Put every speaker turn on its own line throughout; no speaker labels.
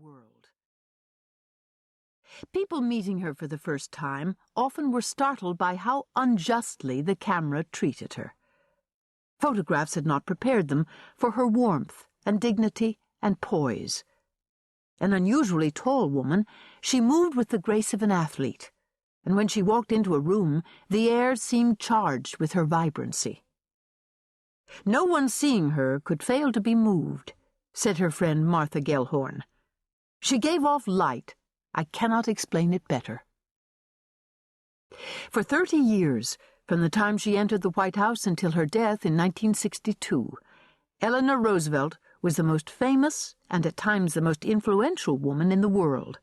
world. People meeting her for the first time often were startled by how unjustly the camera treated her. Photographs had not prepared them for her warmth and dignity and poise. An unusually tall woman, she moved with the grace of an athlete, and when she walked into a room, the air seemed charged with her vibrancy. "No one seeing her could fail to be moved," said her friend Martha Gellhorn. "She gave off light. I cannot explain it better." For 30 years, from the time she entered the White House until her death in 1962, Eleanor Roosevelt was the most famous and at times the most influential woman in the world.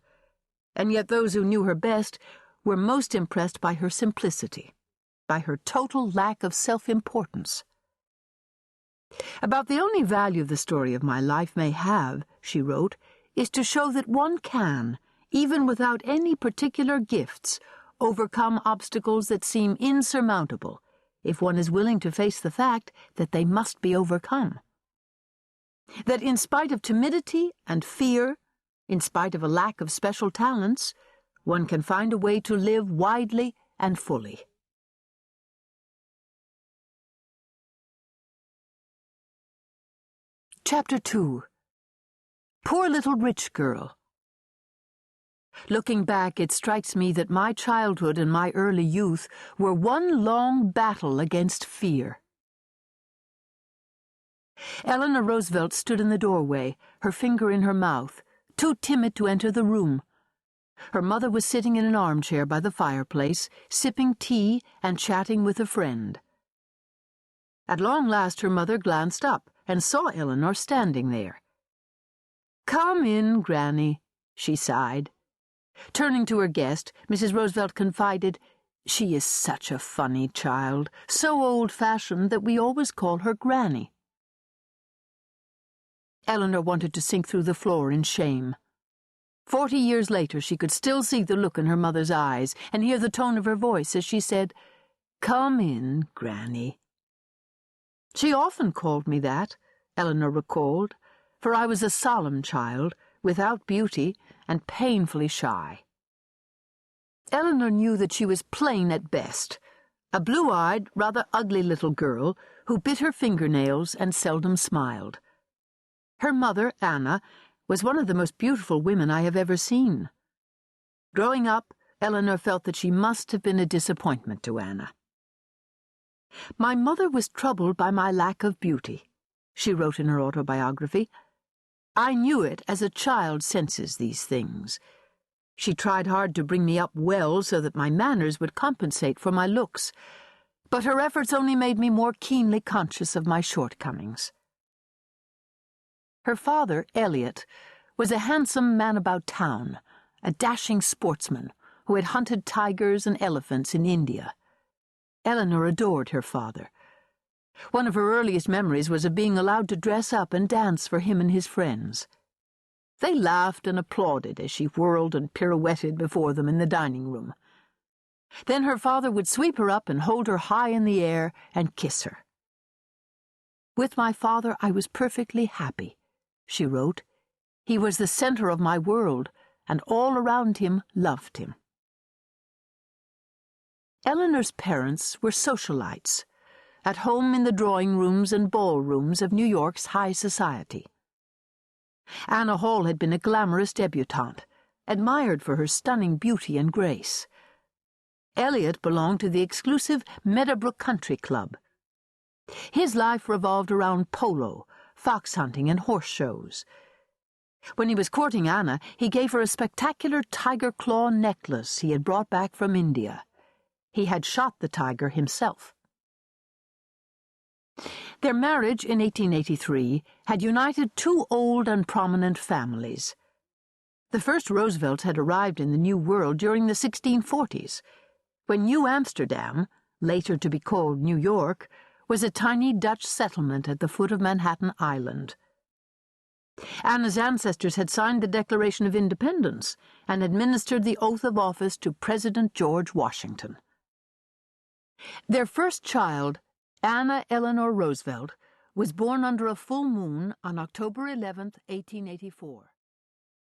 And yet those who knew her best were most impressed by her simplicity, by her total lack of self-importance. "About the only value the story of my life may have," she wrote, "is to show that one can, even without any particular gifts, overcome obstacles that seem insurmountable if one is willing to face the fact that they must be overcome. That in spite of timidity and fear, in spite of a lack of special talents, one can find a way to live widely and fully." Chapter 2. Poor Little Rich Girl. Looking back, it strikes me that my childhood and my early youth were one long battle against fear. Eleanor Roosevelt stood in the doorway, her finger in her mouth, too timid to enter the room. Her mother was sitting in an armchair by the fireplace, sipping tea and chatting with a friend. At long last her mother glanced up and saw Eleanor standing there. "Come in, Granny," she sighed. Turning to her guest, Mrs. Roosevelt confided, "She is such a funny child, so old-fashioned that we always call her Granny." Eleanor wanted to sink through the floor in shame. 40 years later, she could still see the look in her mother's eyes and hear the tone of her voice as she said, "Come in, Granny." "She often called me that," Eleanor recalled, "for I was a solemn child, without beauty, and painfully shy." Eleanor knew that she was plain at best, a blue-eyed, rather ugly little girl who bit her fingernails and seldom smiled. Her mother, Anna, was one of the most beautiful women I have ever seen. Growing up, Eleanor felt that she must have been a disappointment to Anna. "My mother was troubled by my lack of beauty," she wrote in her autobiography. "I knew it as a child senses these things. She tried hard to bring me up well so that my manners would compensate for my looks, but her efforts only made me more keenly conscious of my shortcomings." Her father, Elliot, was a handsome man about town, a dashing sportsman who had hunted tigers and elephants in India. Eleanor adored her father. One of her earliest memories was of being allowed to dress up and dance for him and his friends. They laughed and applauded as she whirled and pirouetted before them in the dining room. Then her father would sweep her up and hold her high in the air and kiss her. "With my father I was perfectly happy," she wrote. "He was the center of my world, and all around him loved him." Eleanor's parents were socialites, at home in the drawing rooms and ballrooms of New York's high society. Anna Hall had been a glamorous debutante, admired for her stunning beauty and grace. Elliot belonged to the exclusive Meadowbrook Country Club. His life revolved around polo, fox hunting, and horse shows. When he was courting Anna, he gave her a spectacular tiger claw necklace he had brought back from India. He had shot the tiger himself. Their marriage in 1883 had united two old and prominent families. The first Roosevelts had arrived in the New World during the 1640s, when New Amsterdam, later to be called New York, was a tiny Dutch settlement at the foot of Manhattan Island. Anna's ancestors had signed the Declaration of Independence and administered the oath of office to President George Washington. Their first child, Anna Eleanor Roosevelt, was born under a full moon on October 11, 1884.